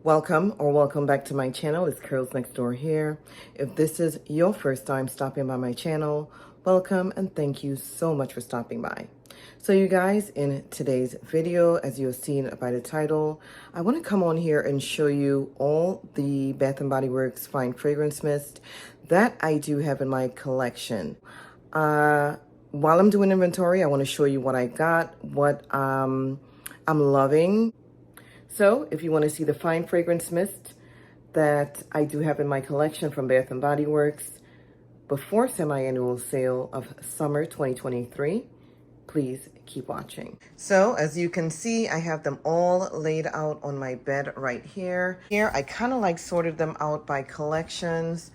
Welcome back to my channel. It's Curls Next Door here. If this is your first time stopping by my channel, welcome and thank you so much for stopping by. So you guys, in today's video, as you have seen by the title, I want to come on here and show you all the Bath & Body Works Fine Fragrance Mist that I do have in my collection. While I'm doing inventory, I want to show you what I got, what I'm loving. So if you want to see the fine fragrance mist that I do have in my collection from Bath & Body Works before semi-annual sale of summer 2023, please keep watching. So as you can see, I have them all laid out on my bed right here. Here, I kind of like sorted them out by collections.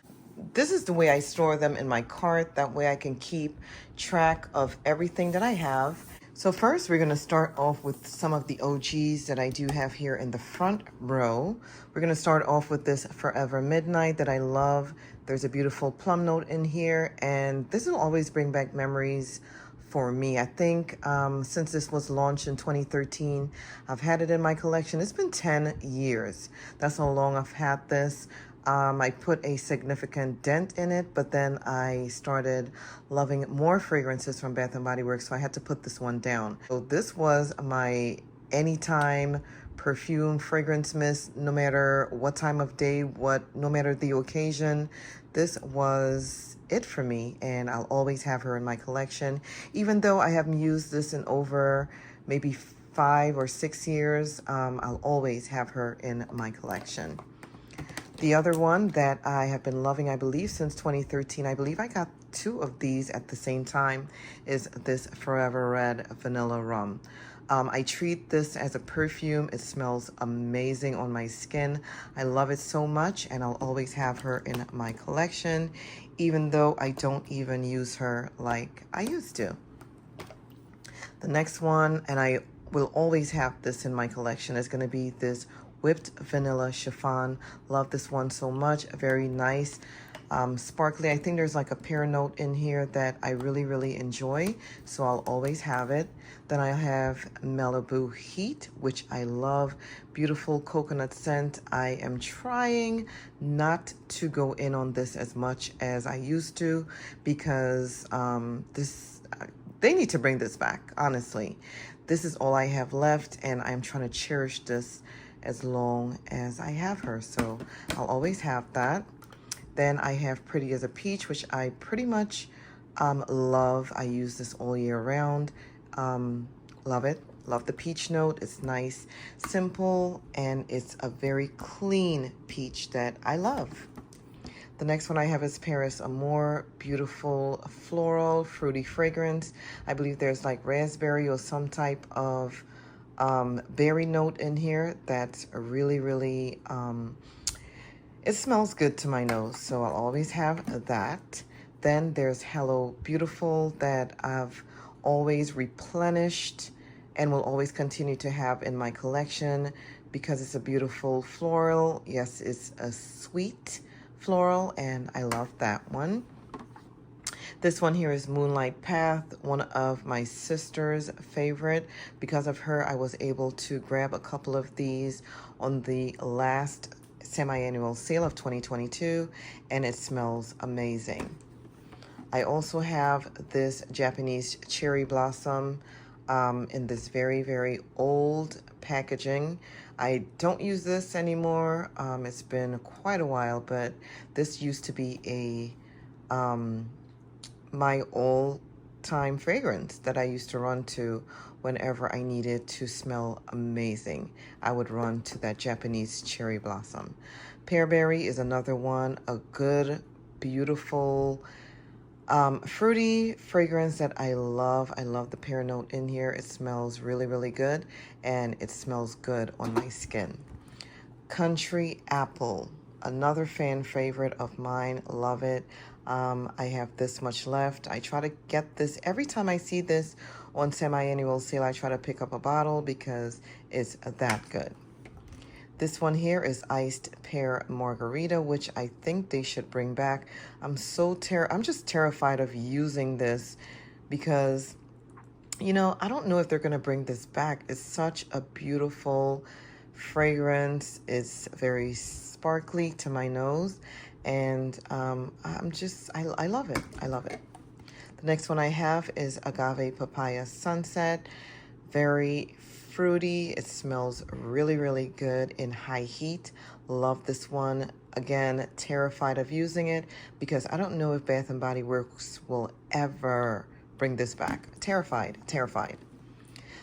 This is the way I store them in my cart. That way I can keep track of everything that I have. So first, we're going to start off with some of the OGs that I do have here in the front row. We're going to start off with this Forever Midnight that I love. There's a beautiful plum note in here, and this will always bring back memories for me. I think since this was launched in 2013, I've had it in my collection. It's been 10 years. That's how long I've had this. I put a significant dent in it, but then I started loving more fragrances from Bath & Body Works, so I had to put this one down. So this was my anytime perfume fragrance mist, no matter what time of day, no matter the occasion. This was it for me, and I'll always have her in my collection. Even though I haven't used this in over maybe 5 or 6 years, I'll always have her in my collection. The other one that I have been loving, I believe, since 2013, I believe I got 2 of these at the same time, is this Forever Red Vanilla Rum. I treat this as a perfume. It smells amazing on my skin. I love it so much, and I'll always have her in my collection, even though I don't even use her like I used to. The next one, and I will always have this in my collection, is going to be this Whipped Vanilla Chiffon. Love this one so much. Very nice, sparkly. I think there's like a pear note in here that I really enjoy, so I'll always have it. Then I have Malibu Heat, which I love. Beautiful coconut scent. I am trying not to go in on this as much as I used to, because they need to bring this back, honestly. This is all I have left, and I'm trying to cherish this as long as I have her, so I'll always have that. Then I have Pretty as a Peach, which I pretty much love. I use this all year round. Love it. Love the peach note. It's nice, simple, and it's a very clean peach that I love. The next one I have is Paris Amour. Beautiful floral, fruity fragrance. I believe there's like raspberry or some type of berry note in here that's really it smells good to my nose, so I'll always have that. Then there's Hello Beautiful that I've always replenished and will always continue to have in my collection because it's a beautiful floral. Yes, it's a sweet floral, and I love that one. This one here is Moonlight Path, one of my sister's favorite. Because of her, I was able to grab a couple of these on the last semi-annual sale of 2022, and it smells amazing. I also have this Japanese Cherry Blossom in this very old packaging. I don't use this anymore. It's been quite a while, but this used to be my all-time fragrance that I used to run to whenever I needed to smell amazing. I would run to that Japanese Cherry Blossom. Pearberry is another one, a good, beautiful, fruity fragrance that I love. I love the pear note in here. It smells really good, and it smells good on my skin. Country Apple, another fan favorite of mine. Love it. I have this much left. I try to get this every time I see this on semi-annual sale. I try to pick up a bottle because it's that good. This one here is Iced Pear Margarita, which I think they should bring back. I'm just terrified of using this because, you know, I don't know if they're going to bring this back. It's such a beautiful fragrance. It's very sparkly to my nose, and I love it. I love it. The next one I have is Agave Papaya Sunset. Very fruity. It smells really, really good in high heat. Love this one. Again, terrified of using it because I don't know if Bath and Body Works will ever bring this back. Terrified, terrified.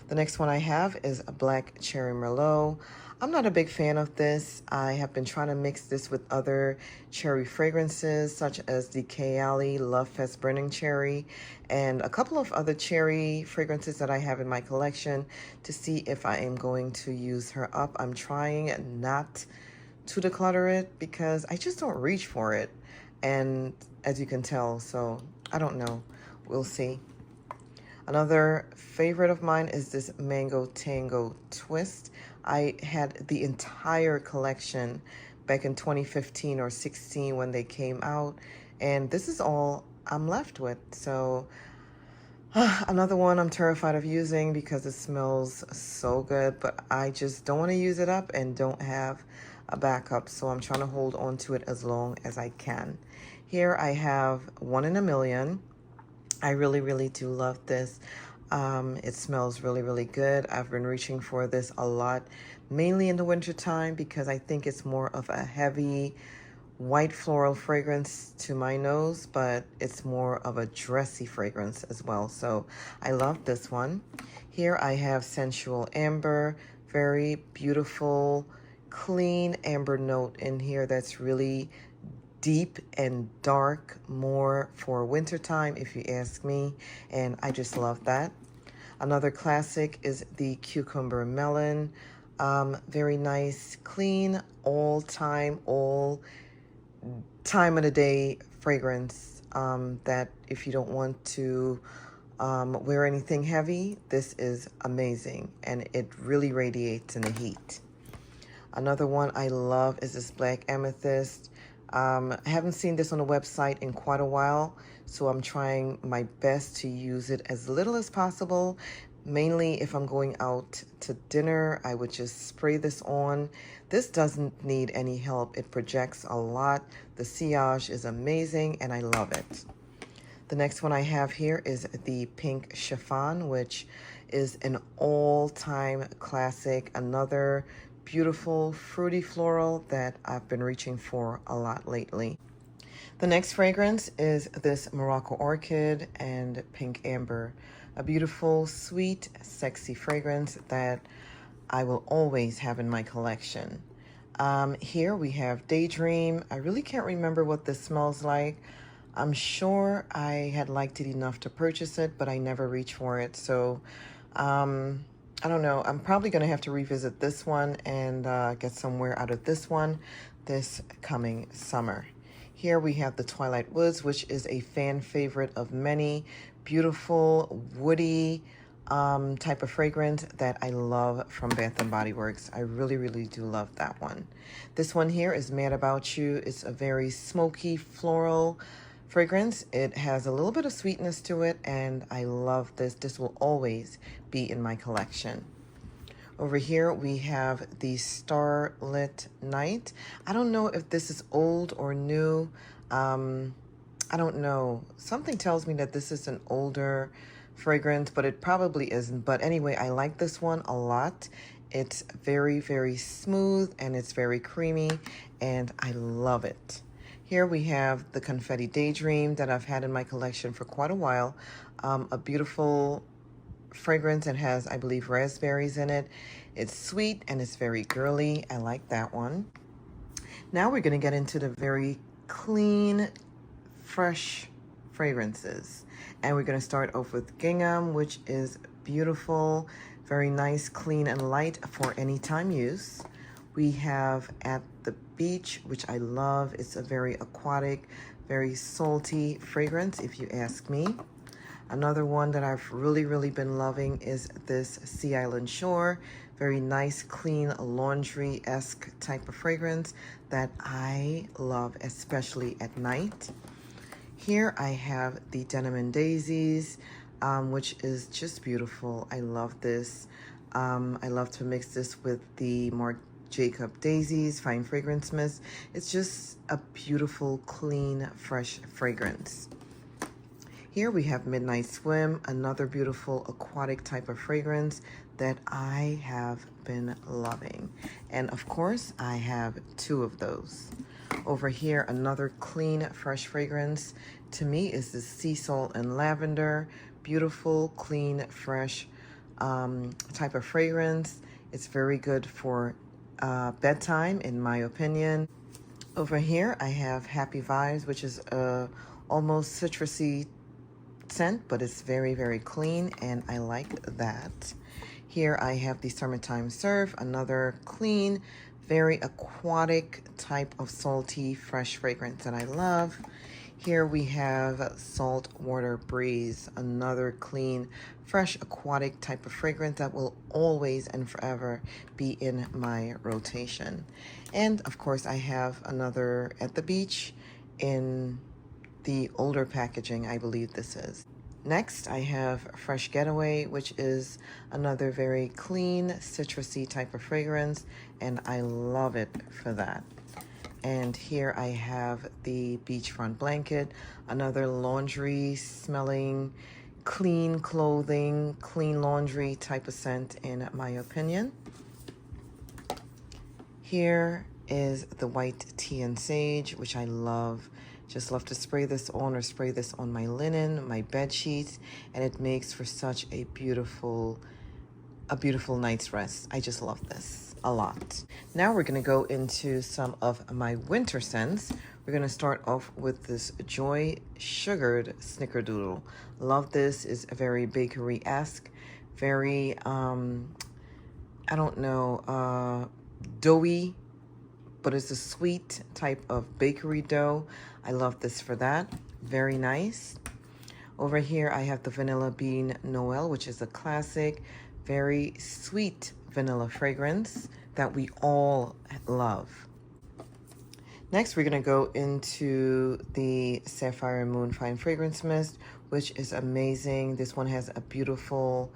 The next one I have is a Black Cherry Merlot. I'm not a big fan of this. I have been trying to mix this with other cherry fragrances, such as the Kayali Love Fest Burning Cherry, and a couple of other cherry fragrances that I have in my collection to see if I am going to use her up. I'm trying not to declutter it because I just don't reach for it. And as you can tell, so I don't know. We'll see. Another favorite of mine is this Mango Tango Twist. I had the entire collection back in 2015 or 16 when they came out, and this is all I'm left with. So another one I'm terrified of using because it smells so good, but I just don't want to use it up and don't have a backup, so I'm trying to hold on to it as long as I can. Here I have One in a Million. I really, really do love this. It smells really, really good. I've been reaching for this a lot, mainly in the winter time because I think it's more of a heavy white floral fragrance to my nose, but it's more of a dressy fragrance as well. So I love this one. Here I have Sensual Amber, very beautiful, clean amber note in here that's really deep and dark, more for wintertime if you ask me, and I just love that. Another classic is the Cucumber Melon. Very nice, clean, all time of the day fragrance that if you don't want to wear anything heavy, this is amazing, and it really radiates in the heat. Another one I love is this Black Amethyst. I haven't seen this on the website in quite a while, so I'm trying my best to use it as little as possible. Mainly if I'm going out to dinner, I would just spray this on. This doesn't need any help. It projects a lot. The sillage is amazing, and I love it. The next one I have here is the Pink Chiffon, which is an all-time classic. Another beautiful fruity floral that I've been reaching for a lot lately. The next fragrance is this Morocco Orchid and Pink Amber, a beautiful, sweet, sexy fragrance that I will always have in my collection. Here we have Daydream. I really can't remember what this smells like. I'm sure I had liked it enough to purchase it, but I never reached for it. So I don't know. I'm probably going to have to revisit this one and get somewhere out of this one this coming summer. Here we have the Twilight Woods, which is a fan favorite of many. Beautiful, woody type of fragrance that I love from Bath and Body Works. I really, really do love that one. This one here is Mad About You. It's a very smoky, floral fragrance. It has a little bit of sweetness to it, and I love this. This will always be in my collection. Over here we have the Starlit Night. I don't know if this is old or new. I don't know. Something tells me that this is an older fragrance, but it probably isn't. But anyway, I like this one a lot. It's very, very smooth, and it's very creamy, and I love it. Here we have the Confetti Daydream that I've had in my collection for quite a while. A beautiful fragrance. It has, I believe, raspberries in it. It's sweet and it's very girly. I like that one. Now we're going to get into the very clean, fresh fragrances. And we're going to start off with Gingham, which is beautiful, very nice, clean, and light for anytime use. We have At the Beach, which I love. It's a very aquatic, very salty fragrance, if you ask me. Another one that I've really, really been loving is this Sea Island Shore. Very nice, clean, laundry-esque type of fragrance that I love, especially at night. Here I have the Denim and Daisies, which is just beautiful. I love this. I love to mix this with the Jacob Daisies Fine Fragrance Mist. It's just a beautiful, clean, fresh fragrance. Here we have Midnight Swim, another beautiful aquatic type of fragrance that I have been loving. And of course, I have two of those. Over here, another clean, fresh fragrance to me is the Sea Salt and Lavender. Beautiful, clean, fresh type of fragrance. It's very good for bedtime, in my opinion. Over here, I have Happy Vibes, which is almost citrusy scent, but it's very, very clean, and I like that. Here I have the Summertime Surf, another clean, very aquatic type of salty, fresh fragrance that I love. Here we have Saltwater Breeze, another clean, fresh, aquatic type of fragrance that will always and forever be in my rotation. And of course, I have another At the Beach in the older packaging, I believe this is. Next, I have Fresh Getaway, which is another very clean, citrusy type of fragrance, and I love it for that. And here I have the Beachfront Blanket, another laundry smelling, clean clothing, clean laundry type of scent in my opinion. Here is the White Tea and Sage, which I love. Just love to spray this on or spray this on my linen, my bed sheets, and it makes for such a beautiful night's rest. I just love this a lot. Now we're going to go into some of my winter scents. We're going to start off with this Joy Sugared Snickerdoodle. Love this. Is very bakery-esque, very I don't know, doughy, but it's a sweet type of bakery dough. I love this for that. Very nice. Over here, I have the Vanilla Bean Noel, which is a classic, very sweet vanilla fragrance that we all love. Next, we're gonna go into the Sapphire Moon Fine Fragrance Mist, which is amazing. This one has a beautiful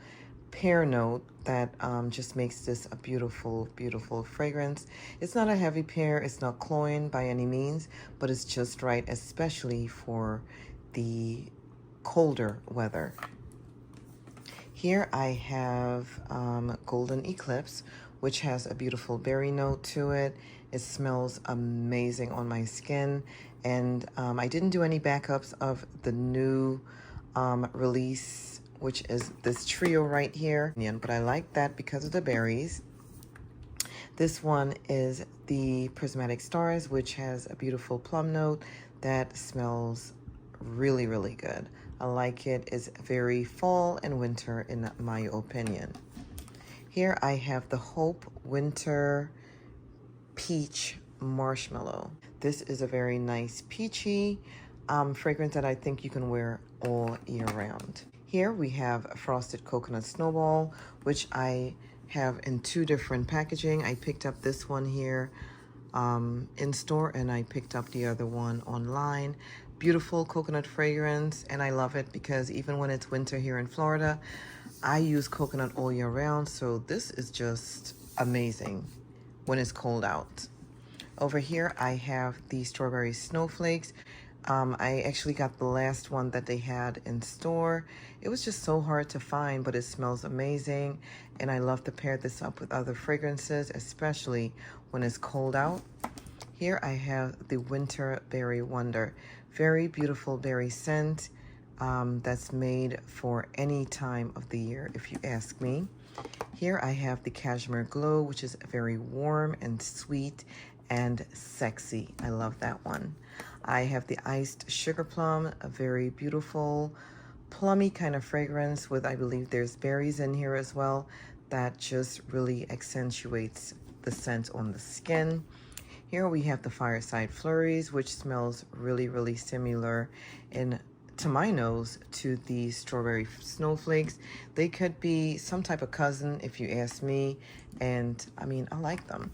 pear note that just makes this a beautiful, beautiful fragrance. It's not a heavy pear, it's not cloying by any means, but it's just right, especially for the colder weather. Here I have Golden Eclipse, which has a beautiful berry note to it. It smells amazing on my skin, and I didn't do any backups of the new release, which is this trio right here, but I like that because of the berries. This one is the Prismatic Stars, which has a beautiful plum note that smells really, really good. I like it. It's very fall and winter in my opinion. Here I have the Hope Winter Peach Marshmallow. This is a very nice peachy fragrance that I think you can wear all year round. Here we have Frosted Coconut Snowball, which I have in two different packaging. I picked up this one here in store, and I picked up the other one online. Beautiful coconut fragrance, and I love it because even when it's winter here in Florida, I use coconut all year round, so this is just amazing when it's cold out. Over here I have the Strawberry Snowflakes. I actually got the last one that they had in store. It was just so hard to find, but it smells amazing, and I love to pair this up with other fragrances, especially when it's cold out. Here I have the Winter Berry Wonder. Very beautiful berry scent that's made for any time of the year, if you ask me. Here I have the Cashmere Glow, which is very warm and sweet and sexy. I love that one. I have the Iced Sugar Plum, a very beautiful plummy kind of fragrance with, I believe there's berries in here as well, that just really accentuates the scent on the skin. Here we have the Fireside Flurries, which smells really, really similar to my nose to the Strawberry Snowflakes. They could be some type of cousin if you ask me, and I mean, I like them.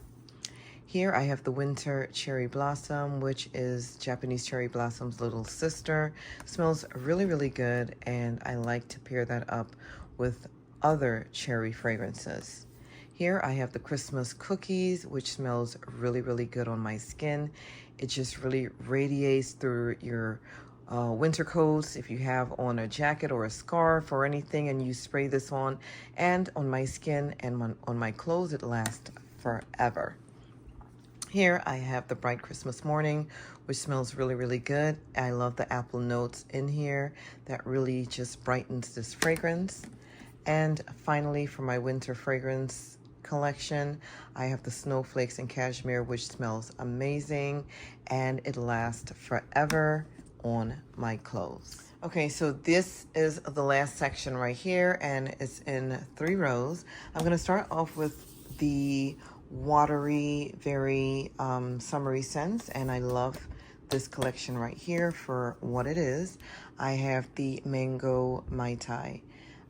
Here I have the Winter Cherry Blossom, which is Japanese Cherry Blossom's little sister. Smells really, really good, and I like to pair that up with other cherry fragrances. Here I have the Christmas cookies, which smells really, really good on my skin. It just really radiates through your winter coats. If you have on a jacket or a scarf or anything and you spray this on, and on my skin and on my clothes, it lasts forever. Here I have the Bright Christmas Morning, which smells really, really good. I love the apple notes in here that really just brightens this fragrance. And finally, for my winter fragrance collection, I have the Snowflakes and Cashmere, which smells amazing and it lasts forever on my clothes. Okay, so this is the last section right here, and it's in 3 rows. I'm gonna start off with the watery, very summery scents, and I love this collection right here for what it is. I have the Mango Mai Tai.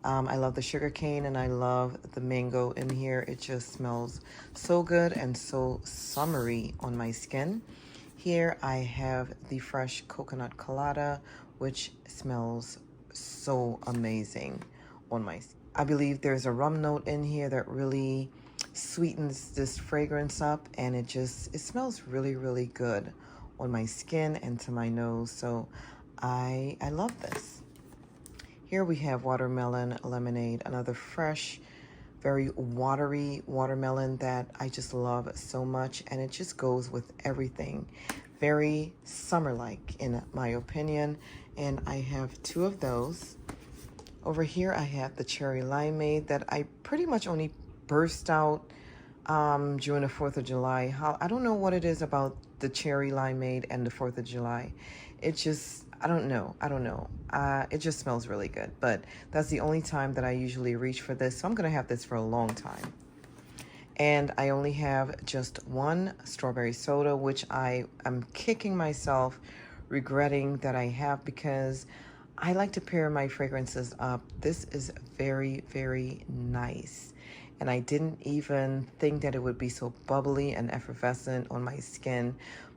I love the sugar cane and I love the mango in here. It just smells so good and so summery on my skin. Here I have the fresh coconut colada, which smells so amazing on my skin. I believe there's a rum note in here that really sweetens this fragrance up, and it smells really, really good on my skin and to my nose. So I love this. Here we have Watermelon Lemonade, another fresh, very watery watermelon that I just love so much, and it just goes with everything. Very summer-like in my opinion, and I have 2 of those. Over here I have the Cherry Limeade that I pretty much only burst out during the 4th of July. I don't know what it is about the Cherry Limeade and the 4th of July. It just, I don't know. It just smells really good, but that's the only time that I usually reach for this. So I'm gonna have this for a long time. And I only have just 1 strawberry soda, which I am kicking myself regretting that I have, because I like to pair my fragrances up. This is very, very nice. And I didn't even think that it would be so bubbly and effervescent on my skin,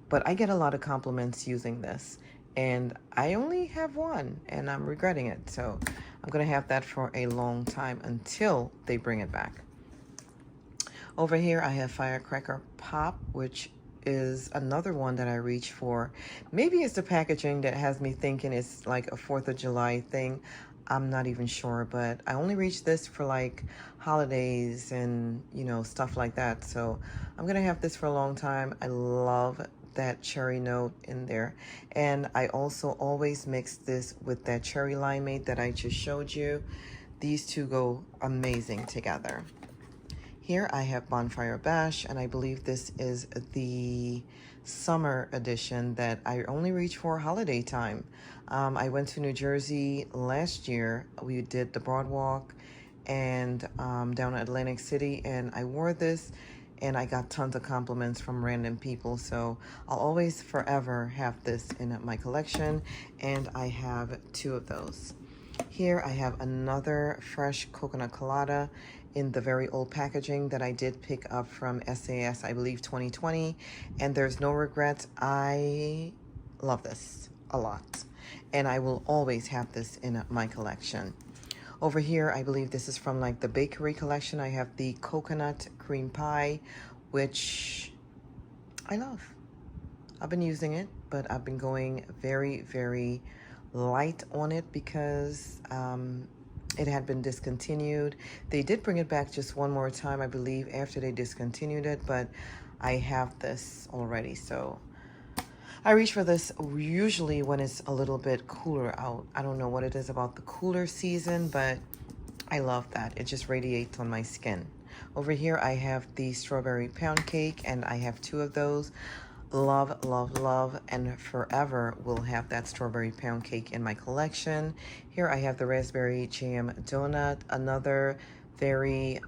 but I get a lot of compliments using this. And I only have 1 and I'm regretting it. So I'm gonna have that for a long time until they bring it back. Over here I have Firecracker Pop, which is another one that I reach for. Maybe it's the packaging that has me thinking it's like a 4th of July thing. I'm not even sure, but I only reach this for like holidays and, you know, stuff like that. So I'm gonna have this for a long time. I love that cherry note in there. And I also always mix this with that Cherry Limeade that I just showed you. These 2 go amazing together. Here I have Bonfire Bash, and I believe this is the summer edition that I only reach for holiday time. I went to New Jersey last year. We did the Boardwalk and down at Atlantic City, and I wore this and I got tons of compliments from random people. So I'll always forever have this in my collection, and I have 2 of those. Here I have another fresh coconut colada in the very old packaging that I did pick up from SAS, I believe 2020, and there's no regrets. I love this a lot, and I will always have this in my collection. Over here, I believe this is from like the bakery collection. I have the coconut cream pie, which I love. I've been using it, but I've been going very, very light on it because it had been discontinued. They did bring it back just 1 more time, I believe, after they discontinued it, but I have this already. So I reach for this usually when it's a little bit cooler out. I don't know what it is about the cooler season, but I love that. It just radiates on my skin. Over here, I have the strawberry pound cake, and I have 2 of those. Love, love, love, and forever will have that strawberry pound cake in my collection. Here I have the raspberry jam donut, another very,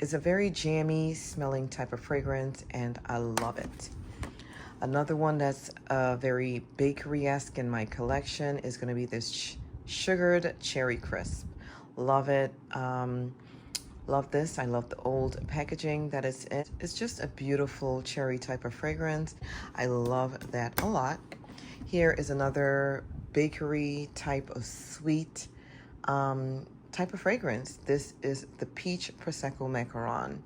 it's a very jammy smelling type of fragrance, and I love it. Another one that's very bakery-esque in my collection is going to be this sugared cherry crisp. Love it. Love this. I love the old packaging that it's in. It's just a beautiful cherry type of fragrance. I love that a lot. Here is another bakery type of sweet type of fragrance. This is the Peach Prosecco Macaron.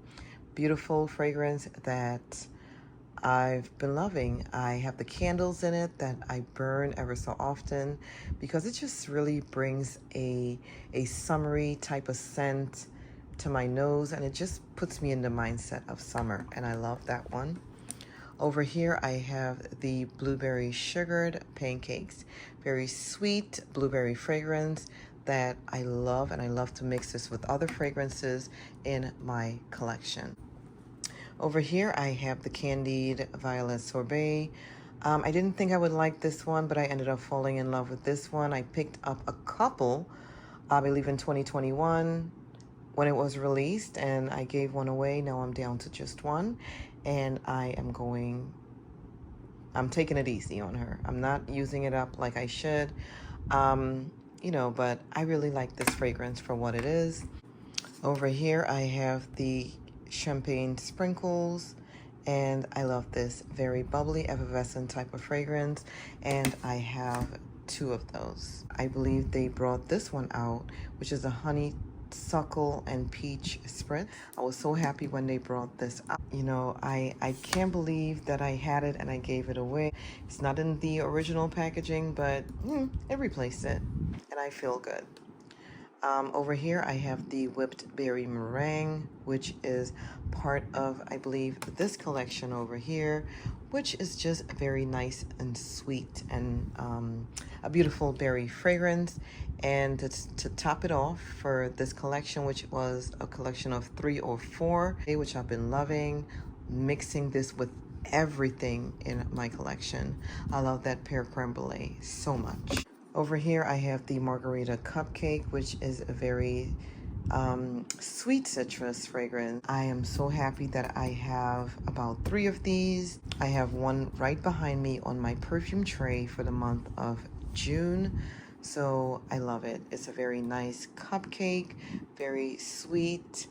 Beautiful fragrance that I've been loving. I have the candles in it that I burn ever so often because it just really brings a summery type of scent to my nose, and it just puts me in the mindset of summer, and I love that one. Over here I have the blueberry sugared pancakes. Very sweet blueberry fragrance that I love, and I love to mix this with other fragrances in my collection. Over here I have the candied violet sorbet. I didn't think I would like this one, but I ended up falling in love with this one. I picked up a couple, I believe in 2021 when it was released, and I gave one away. Now I'm down to just one, and I'm taking it easy on her. I'm not using it up like I should, you know, but I really like this fragrance for what it is. Over here I have the champagne sprinkles, and I love this very bubbly effervescent type of fragrance, and I have two of those. I believe they brought this one out, which is a honeysuckle and peach spritz. I was so happy when they brought this out. You know, I can't believe that I had it and I gave it away. It's not in the original packaging, but it replaced it, and I feel good. Over here I have the whipped berry meringue, which is part of, I believe, this collection over here, which is just very nice and sweet, and a beautiful berry fragrance. And to top it off for this collection, which was a collection of 3 or 4, which I've been loving, mixing this with everything in my collection. I love that pear creme brulee so much. Over here I have the margarita cupcake, which is a very sweet citrus fragrance. I am so happy that I have about 3 of these. I have one right behind me on my perfume tray for the month of June, so I love it. It's a very nice cupcake, very sweet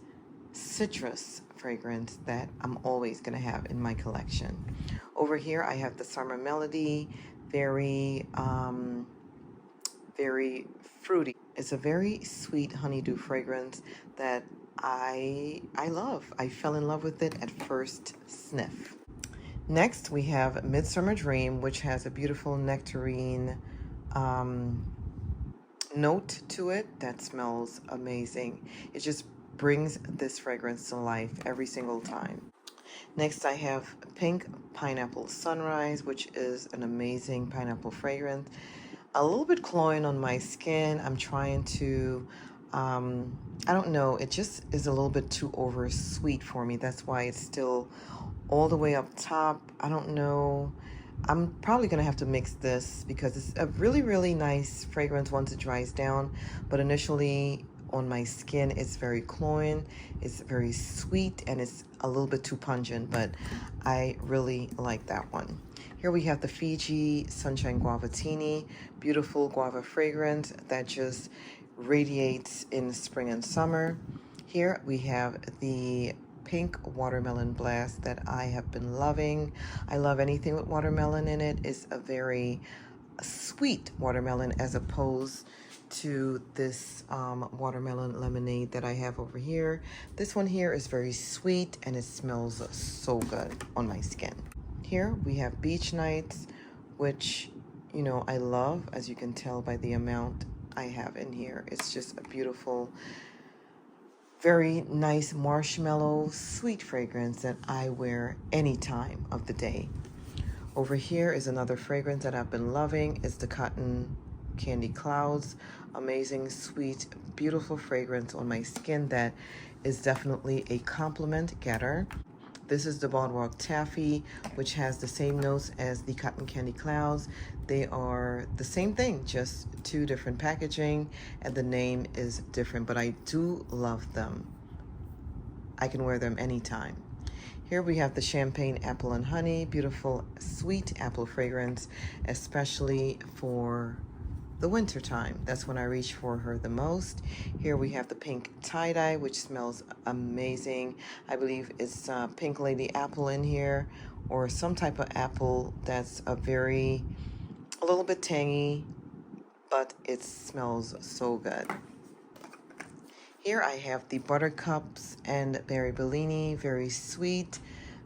citrus fragrance that I'm always gonna have in my collection. Over here I have the Summer Melody, very fruity. It's a very sweet honeydew fragrance that I love. I fell in love with it at first sniff. Next we have Midsummer Dream, which has a beautiful nectarine note to it that smells amazing. It just brings this fragrance to life every single time. Next I have Pink Pineapple Sunrise, which is an amazing pineapple fragrance. A little bit cloying on my skin. I'm trying to, I don't know, it just is a little bit too over sweet for me. That's why it's still all the way up top. I don't know. I'm probably gonna have to mix this because it's a really nice fragrance once it dries down, but initially on my skin it's very cloying, it's very sweet, and it's a little bit too pungent, but I really like that one. Here we have the Fiji Sunshine Guavatini, beautiful guava fragrance that just radiates in spring and summer. Here we have the Pink Watermelon Blast that I have been loving. I love anything with watermelon in it. It's a very sweet watermelon as opposed to this watermelon lemonade that I have over here. This one here is very sweet and it smells so good on my skin. Here we have Beach Nights, which, you know, I love, as you can tell by the amount I have in here. It's just a beautiful, very nice marshmallow sweet fragrance that I wear any time of the day. Over here is another fragrance that I've been loving. It's the Cotton Candy Clouds. Amazing, sweet, beautiful fragrance on my skin that is definitely a compliment getter. This is the Boardwalk Taffy, which has the same notes as the Cotton Candy Clouds. They are the same thing, just 2 different packaging, and the name is different, but I do love them. I can wear them anytime. Here we have the Champagne Apple and Honey, beautiful sweet apple fragrance, especially for the winter time. That's when I reach for her the most. Here we have the Pink Tie-Dye, which smells amazing. I believe it's Pink Lady Apple in here, or some type of apple that's a little bit tangy, but it smells so good. Here I have the Buttercups and Berry Bellini, very sweet,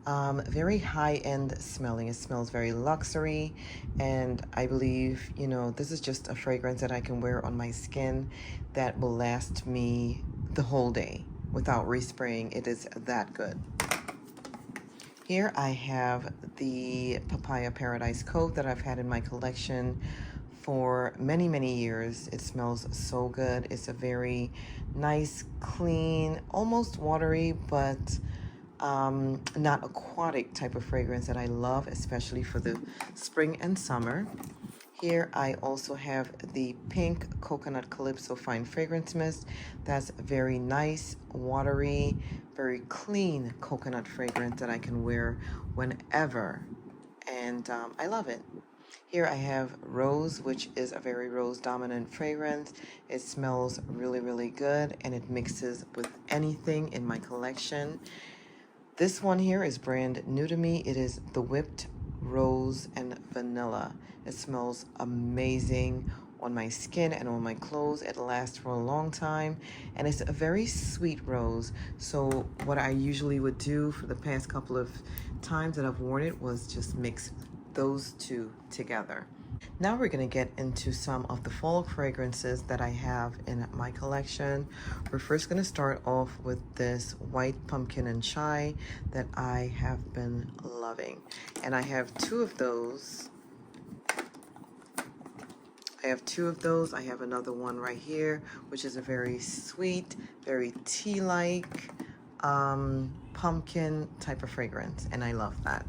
very high-end smelling. It smells very luxury, and I believe, you know, this is just a fragrance that I can wear on my skin that will last me the whole day without respraying. It is that good. Here I have the Papaya Paradise Coat that I've had in my collection for many, many years. It smells so good. It's a very nice, clean, almost watery, but not aquatic type of fragrance that I love, especially for the spring and summer. Here I also have the Pink Coconut Calypso Fine Fragrance Mist. That's very nice, watery, very clean coconut fragrance that I can wear whenever, and I love it. Here I have Rose, which is a very rose dominant fragrance. It smells really, really good, and it mixes with anything in my collection. This one here is brand new to me. It is the Whipped Rose and Vanilla. It smells amazing on my skin and on my clothes. It lasts for a long time, and it's a very sweet rose. So what I usually would do for the past couple of times that I've worn it was just mix those two together. Now we're going to get into some of the fall fragrances that I have in my collection. We're first going to start off with this White Pumpkin and Chai that I have been loving. And I have two of those. I have another one right here, which is a very sweet, very tea-like pumpkin type of fragrance, and I love that.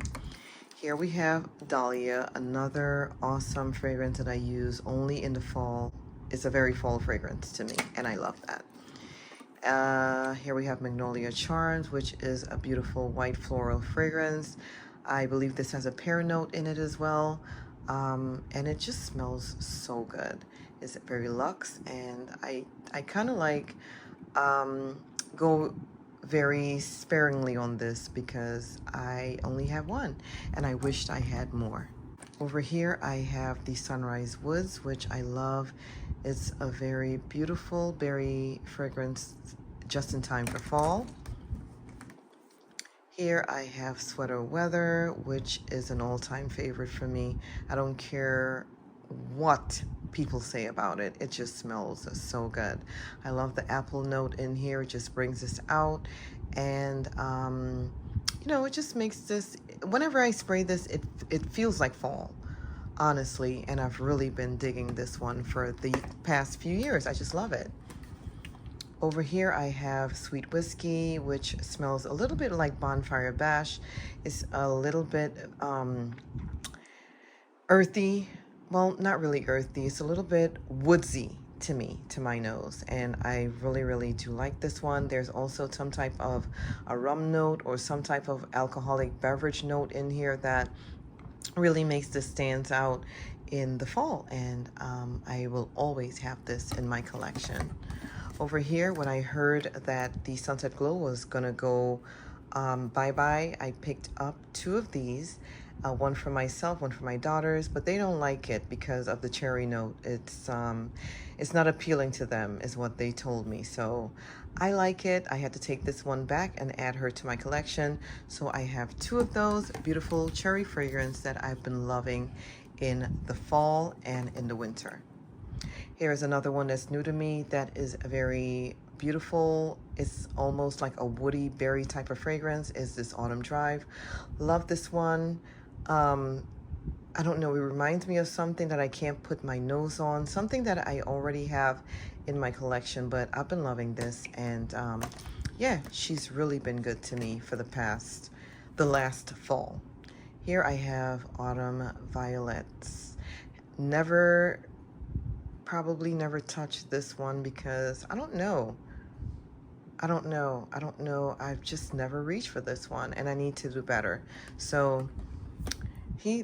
Here we have Dahlia, another awesome fragrance that I use only in the fall. It's a very fall fragrance to me, and I love that. Here we have Magnolia Charms, which is a beautiful white floral fragrance. I believe this has a pear note in it as well, and it just smells so good. It's very luxe, and I kind of like go very sparingly on this because I only have one and I wished I had more. Over here I have the Sunrise Woods, which I love. It's a very beautiful berry fragrance just in time for fall. Here I have Sweater Weather, which is an all-time favorite for me. I don't care what people say about it. It just smells so good. I love the apple note in here. It just brings this out, and you know, it just makes this, whenever I spray this, it feels like fall, honestly, and I've really been digging this one for the past few years. I just love it. Over here I have Sweet Whiskey, which smells a little bit like Bonfire Bash. It's a little bit earthy. Well, not really earthy. It's a little bit woodsy to me, to my nose, and I really, really do like this one. There's also some type of a rum note or some type of alcoholic beverage note in here that really makes this stand out in the fall, and I will always have this in my collection. Over here, when I heard that the Sunset Glow was gonna go bye-bye, I picked up two of these, one for myself, one for my daughters, but they don't like it because of the cherry note. It's not appealing to them, is what they told me. So I like it. I had to take this one back and add her to my collection. So I have two of those beautiful cherry fragrance that I've been loving in the fall and in the winter. Here's another one that's new to me that is very beautiful. It's almost like a woody berry type of fragrance. Is this Autumn Drive. Love this one. I don't know, it reminds me of something that I can't put my nose on, something that I already have in my collection, but I've been loving this, and yeah, she's really been good to me for the last fall. Here I have Autumn Violets. Probably never touched this one because I don't know. I've just never reached for this one, and I need to do better. So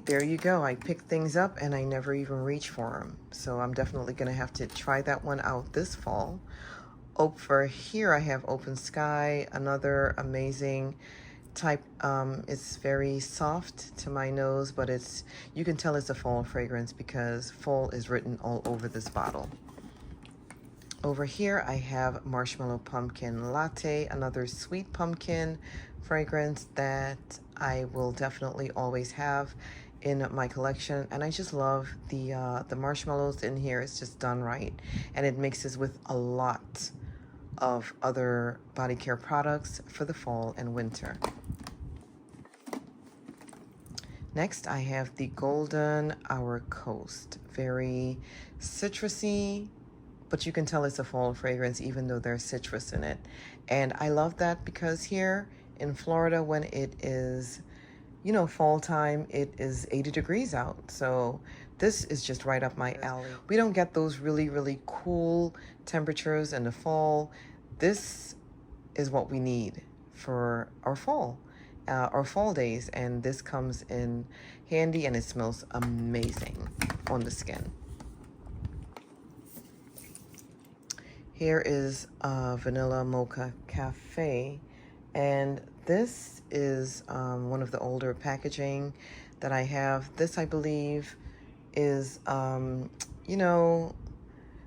there you go. I pick things up and I never even reach for them. So I'm definitely going to have to try that one out this fall. Over here I have Open Sky, another amazing type. It's very soft to my nose, but you can tell it's a fall fragrance because fall is written all over this bottle. Over here, I have Marshmallow Pumpkin Latte, another sweet pumpkin fragrance that I will definitely always have in my collection. And I just love the marshmallows in here. It's just done right. And it mixes with a lot of other body care products for the fall and winter. Next, I have the Golden Hour Coast. Very citrusy, but you can tell it's a fall fragrance even though there's citrus in it. And I love that because here in Florida, when it is, you know, fall time, it is 80 degrees out. So this is just right up my alley. We don't get those really, really cool temperatures in the fall. This is what we need for our fall days, and this comes in handy, and it smells amazing on the skin. Here is Vanilla Mocha Cafe, and this is one of the older packaging that I have. This, I believe, is, you know,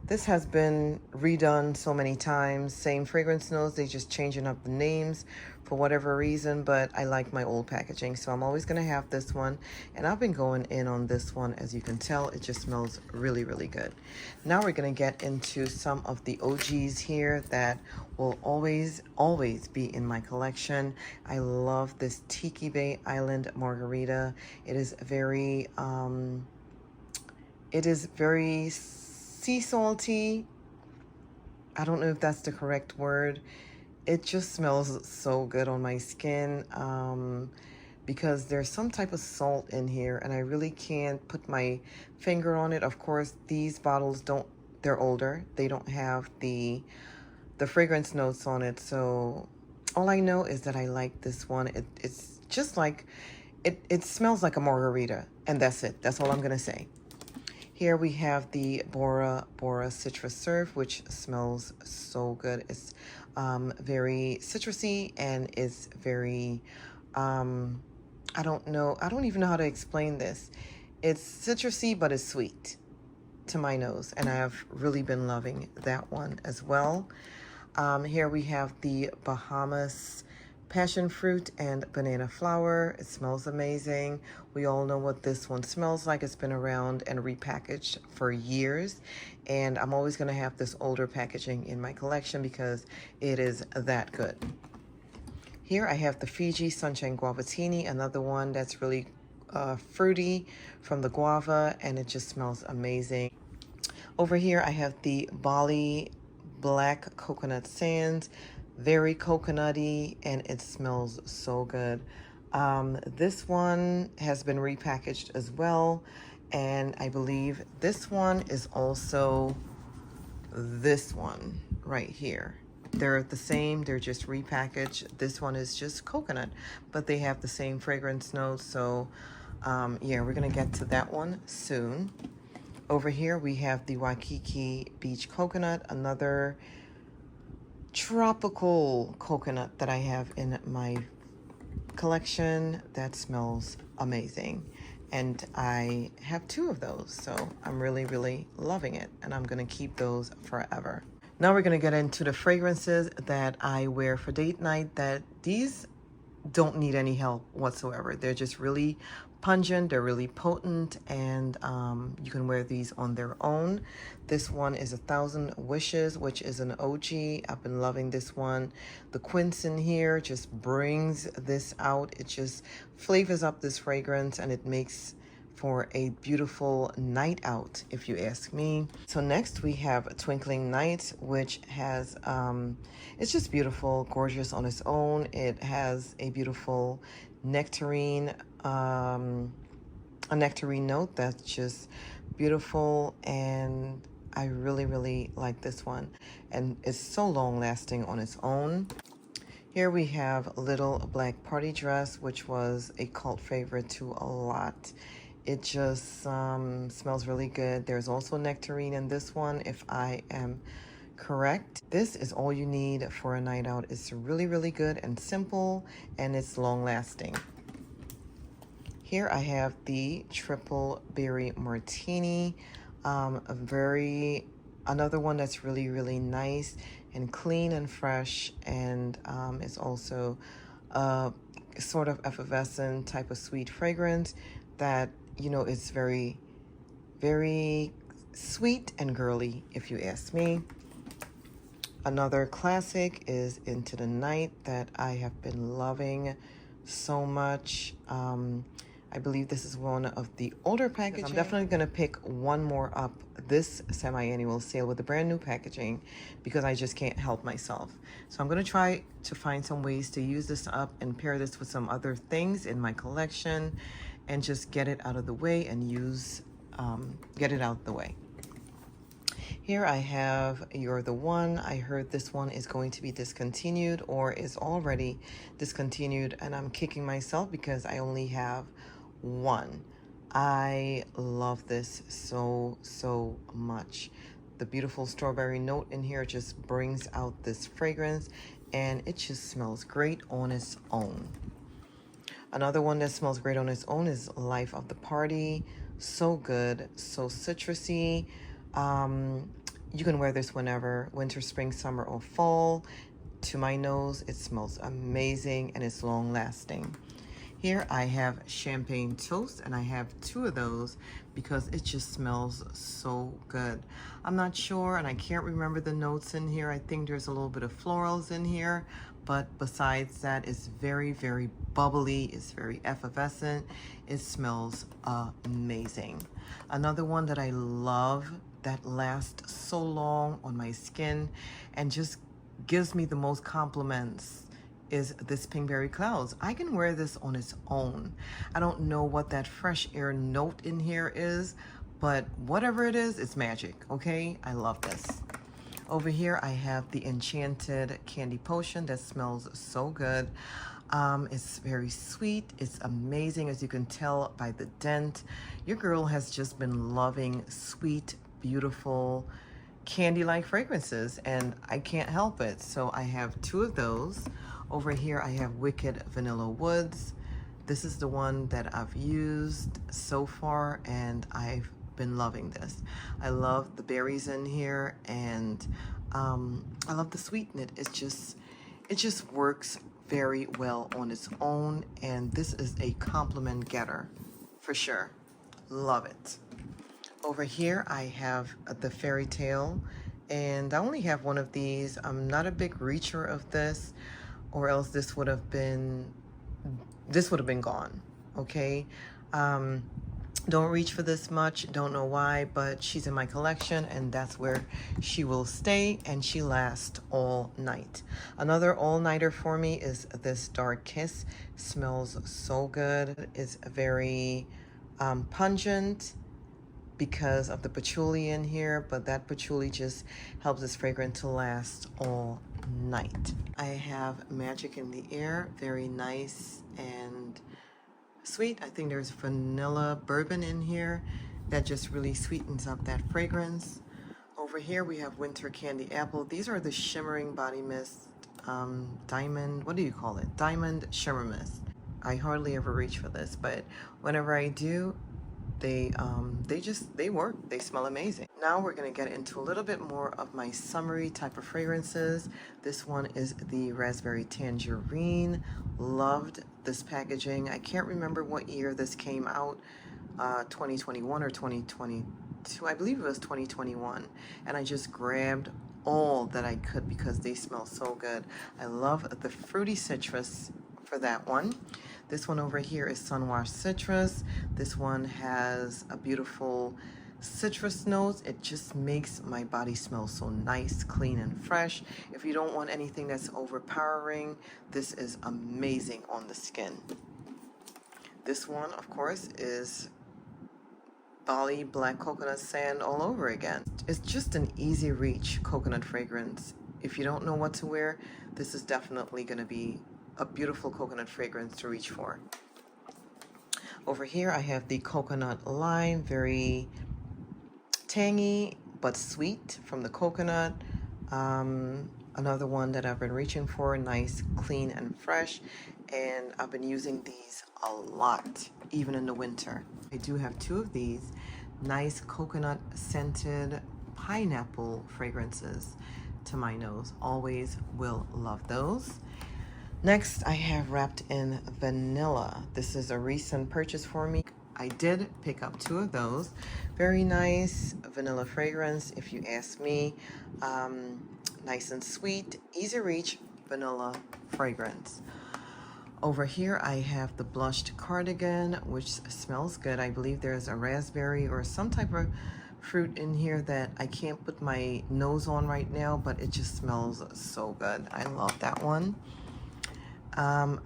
this has been redone so many times. Same fragrance notes, they just changing up the names for whatever reason, but I like my old packaging, so I'm always gonna have this one. And I've been going in on this one. As you can tell, it just smells really, really good. Now we're gonna get into some of the OGs here that will always, always be in my collection. I love this Tiki Bay Island Margarita. It is very sea salty. I don't know if that's the correct word. It just smells so good on my skin because there's some type of salt in here, and I really can't put my finger on it. Of course, these bottles they're older. They don't have the fragrance notes on it. So all I know is that I like this one. It's just like, it smells like a margarita, and that's it. That's all I'm gonna say. Here we have the Bora Bora Citrus Surf, which smells so good. It's very citrusy, and it's very, I don't even know how to explain this. It's citrusy, but it's sweet to my nose, and I have really been loving that one as well. Here we have the Bahamas Passion Fruit and Banana Flower. It smells amazing. We all know what this one smells like. It's been around and repackaged for years, and I'm always going to have this older packaging in my collection because it is that good. Here I have the Fiji Sunshine Guavatini, another one that's really fruity from the guava, and it just smells amazing. Over here I have the Bali Black Coconut Sands. Very coconutty, and it smells so good. This one has been repackaged as well, and I believe this one is also this one right here. They're the same, they're just repackaged. This one is just coconut, but they have the same fragrance notes. So yeah, we're gonna get to that one soon. Over here we have the Waikiki Beach Coconut, another tropical coconut that I have in my collection that smells amazing, and I have 2 of those, so I'm really, really loving it, and I'm gonna keep those forever. Now we're gonna get into the fragrances that I wear for date night. That these don't need any help whatsoever. They're just really pungent, they're really potent, and you can wear these on their own. This one is 1,000 Wishes, which is an OG. I've been loving this one. The quince in here just brings this out. It just flavors up this fragrance, and it makes for a beautiful night out, if you ask me. So next we have Twinkling Night, which has it's just beautiful, gorgeous on its own. It has a beautiful nectarine, a nectarine note that's just beautiful, and I really, really like this one, and it's so long lasting on its own. Here we have Little Black Party Dress, which was a cult favorite to a lot. It just smells really good. There's also nectarine in this one, if I am correct. This is all you need for a night out. It's really, really good and simple, and it's long lasting. Here I have the Triple Berry Martini, a very Another one that's really, really nice and clean and fresh, and it's also a sort of effervescent type of sweet fragrance that, you know, is very, very sweet and girly, if you ask me. Another classic is Into the Night that I have been loving so much. I believe this is one of the older packaging. I'm definitely going to pick one more up this semi-annual sale with the brand new packaging because I just can't help myself. So I'm going to try to find some ways to use this up and pair this with some other things in my collection and just get it out of the way and get it out the way. Here I have You're the One. I heard this one is going to be discontinued or is already discontinued, and I'm kicking myself because I only have one. I love this so, so much. The beautiful strawberry note in here just brings out this fragrance, and it just smells great on its own. Another one that smells great on its own is Life of the Party. So good, so citrusy. You can wear this whenever, winter, spring, summer, or fall. To my nose, it smells amazing and it's long lasting. Here I have Champagne Toast, and I have two of those because it just smells so good. I'm not sure, and I can't remember the notes in here. I think there's a little bit of florals in here, but besides that, it's very, very bubbly. It's very effervescent. It smells amazing. Another one that I love that lasts so long on my skin and just gives me the most compliments is this Pinkberry Clouds. I can wear this on its own. I don't know what that fresh air note in here is, but whatever it is, it's magic, okay? I love this. Over here, I have the Enchanted Candy Potion that smells so good. It's very sweet. It's amazing, as you can tell by the dent. Your girl has just been loving sweet, beautiful, candy-like fragrances, and I can't help it. So I have two of those. Over here, I have Wicked Vanilla Woods. This is the one that I've used so far, and I've been loving this. I love the berries in here, and I love the sweetness. It just works very well on its own, and this is a compliment getter for sure. Love it. Over here, I have the Fairy Tale, and I only have one of these. I'm not a big reacher of this, or else this would have been gone, okay? Don't reach for this much, don't know why, but she's in my collection, and that's where she will stay, and she lasts all night. Another all-nighter for me is this Dark Kiss. Smells so good. It's very pungent because of the patchouli in here, but that patchouli just helps this fragrance to last all night. I have Magic in the Air, very nice and sweet. I think there's vanilla bourbon in here that just really sweetens up that fragrance. Over here we have Winter Candy Apple. These are the shimmering body mist, diamond, what do you call it? Diamond shimmer mist. I hardly ever reach for this, but whenever I do, they work. They smell amazing. Now we're going to get into a little bit more of my summery type of fragrances. This one is the Raspberry Tangerine. Loved this packaging. I can't remember what year this came out, 2021 or 2022. I believe it was 2021. And I just grabbed all that I could because they smell so good. I love the fruity citrus for that one. This one over here is Sunwash Citrus. This one has a beautiful citrus notes. It just makes my body smell so nice, clean, and fresh. If you don't want anything that's overpowering, this is amazing on the skin. This one, of course, is Bali Black Coconut Sand all over again. It's just an easy reach coconut fragrance. If you don't know what to wear, this is definitely going to be a beautiful coconut fragrance to reach for. Over here I have the Coconut Lime, very tangy but sweet from the coconut. Another one that I've been reaching for, nice, clean, and fresh, and I've been using these a lot, even in the winter. I do have two of these, nice coconut scented pineapple fragrances to my nose. Always will love those. Next, I have wrapped in vanilla. This is a recent purchase for me. I did pick up 2 of those. Very nice vanilla fragrance, if you ask me. Nice and sweet, easy reach vanilla fragrance. Over here, I have the blushed cardigan, which smells good. I believe there's a raspberry or some type of fruit in here that I can't put my nose on right now, but it just smells so good. I love that one.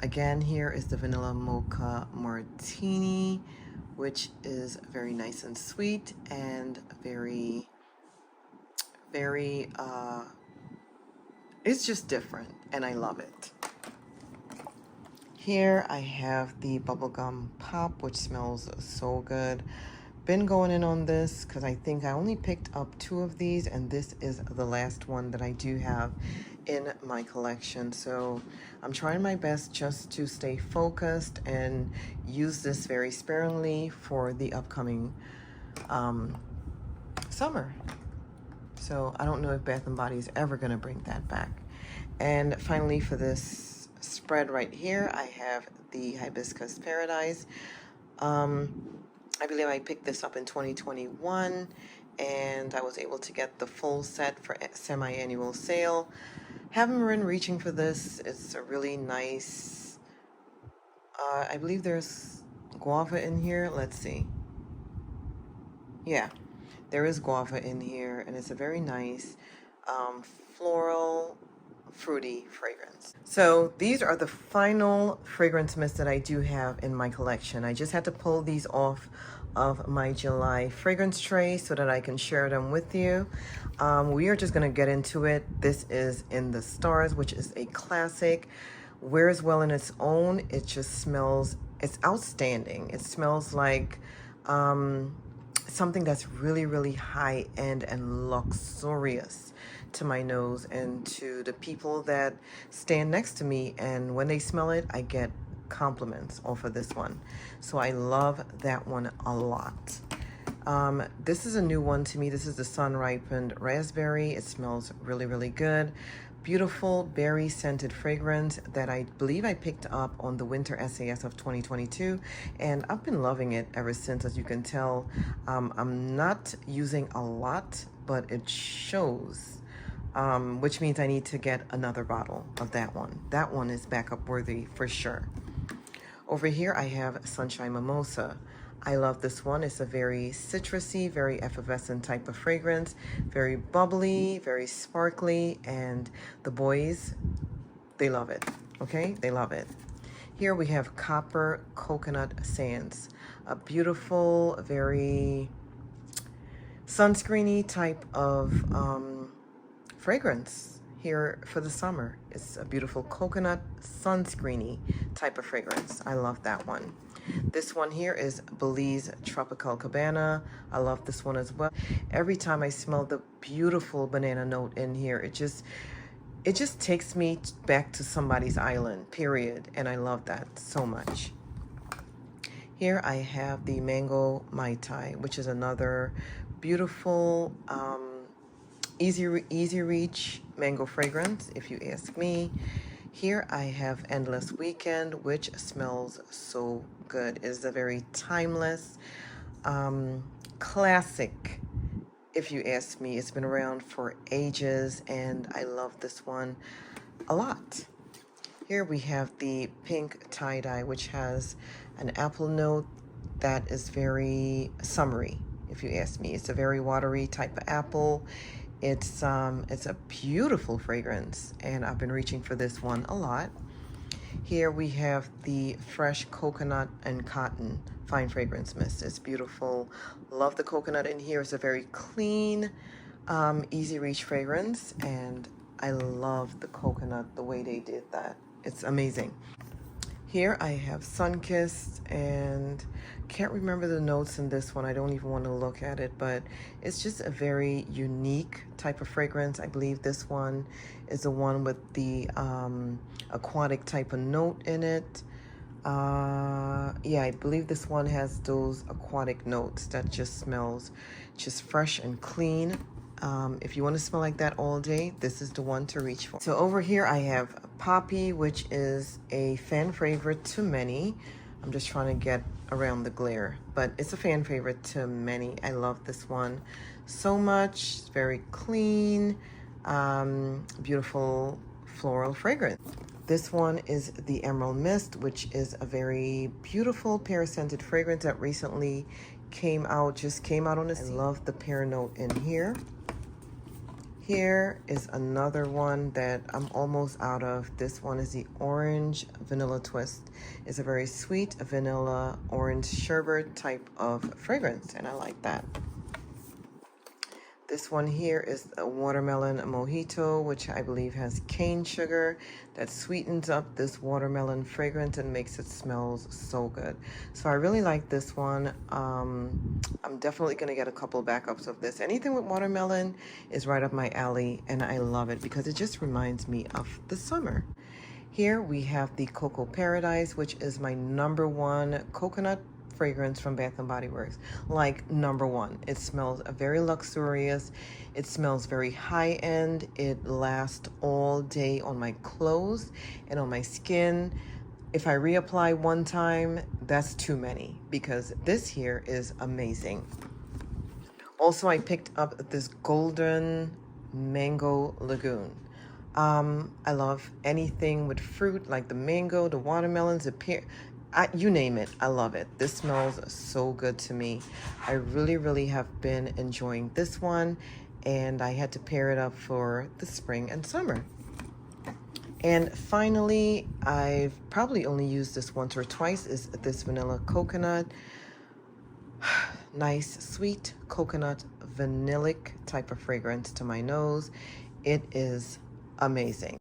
Again, here is the vanilla mocha martini, which is very nice and sweet and very, it's just different and I love it. Here I have the bubblegum pop, which smells so good. Been going in on this because I think I only picked up 2 of these, and this is the last one that I do have in my collection. So I'm trying my best just to stay focused and use this very sparingly for the upcoming summer. So I don't know if Bath & Body is ever going to bring that back. And finally, for this spread right here, I have the Hibiscus Paradise. I believe I picked this up in 2021, and I was able to get the full set for semi-annual sale. Haven't been reaching for this. It's a really nice, I believe there's guava in here. Let's see. Yeah, there is guava in here, and it's a very nice floral, fruity fragrance. So these are the final fragrance mists that I do have in my collection. I just had to pull these off of my July fragrance tray so that I can share them with you. We are just going to get into it. This is In the Stars, which is a classic. Wears well in its own. It just smells, it's outstanding. It smells like something that's really, really high end and luxurious to my nose and to the people that stand next to me, and when they smell it, I get compliments off of this one. So I love that one a lot. This is a new one to me. This is the Sun Ripened Raspberry. It smells really, really good. Beautiful berry scented fragrance that I believe I picked up on the Winter SAS of 2022, and I've been loving it ever since. As you can tell, I'm not using a lot, but it shows, which means I need to get another bottle of that one. That one is backup worthy for sure. Over here I have Sunshine Mimosa. I love this one. It's a very citrusy, very effervescent type of fragrance. Very bubbly, very sparkly, and the boys, they love it, okay? They love it. Here we have Copper Coconut Sands. A beautiful, very sunscreeny type of fragrance here for the summer. It's a beautiful coconut sunscreeny type of fragrance. I love that one. This one here is Belize Tropical Cabana. I love this one as well. Every time I smell the beautiful banana note in here, it just takes me back to somebody's island, period. And I love that so much. Here I have the Mango Mai Tai, which is another beautiful, easy reach mango fragrance, if you ask me. Here I have Endless Weekend, which smells so good. It's a very timeless, classic, if you ask me. It's been around for ages, and I love this one a lot. Here we have the Pink Tie-Dye, which has an apple note that is very summery, if you ask me. It's a very watery type of apple. It's a beautiful fragrance, and I've been reaching for this one a lot. Here we have the Fresh Coconut and Cotton Fine Fragrance Mist. It's beautiful. Love the coconut in here. It's a very clean, easy reach fragrance, and I love the coconut, the way they did that. It's amazing. Here I have Sunkissed, and can't remember the notes in this one. I don't even want to look at it, but it's just a very unique type of fragrance. I believe this one is the one with the aquatic type of note in it. Yeah, I believe this one has those aquatic notes that just smells just fresh and clean. If you want to smell like that all day, this is the one to reach for. So over here I have Poppy, which is a fan favorite to many. I'm just trying to get around the glare, but it's a fan favorite to many. I love this one so much. It's very clean, beautiful floral fragrance. This one is the Emerald Mist, which is a very beautiful pear scented fragrance that recently just came out on the scene. I love the pear note in here. Here is another one that I'm almost out of. This one is the Orange Vanilla Twist. It's a very sweet vanilla orange sherbet type of fragrance, and I like that. This one here is a watermelon mojito, which I believe has cane sugar that sweetens up this watermelon fragrance and makes it smell so good. So I really like this one. I'm definitely going to get a couple backups of this. Anything with watermelon is right up my alley, and I love it because it just reminds me of the summer. Here we have the Cocoa Paradise, which is my #1 coconut fragrance from Bath and Body Works. Like #1. It smells very luxurious. It smells very high end. It lasts all day on my clothes and on my skin. If I reapply one time, that's too many because this here is amazing. Also, I picked up this Golden Mango Lagoon. I love anything with fruit, like the mango, the watermelons, the pear. You name it, I love it. This smells so good to me. I really have been enjoying this one, and I had to pair it up for the spring and summer. And finally, I've probably only used this once or twice, is this Vanilla Coconut. Nice, sweet coconut, vanillic type of fragrance to my nose. It is amazing.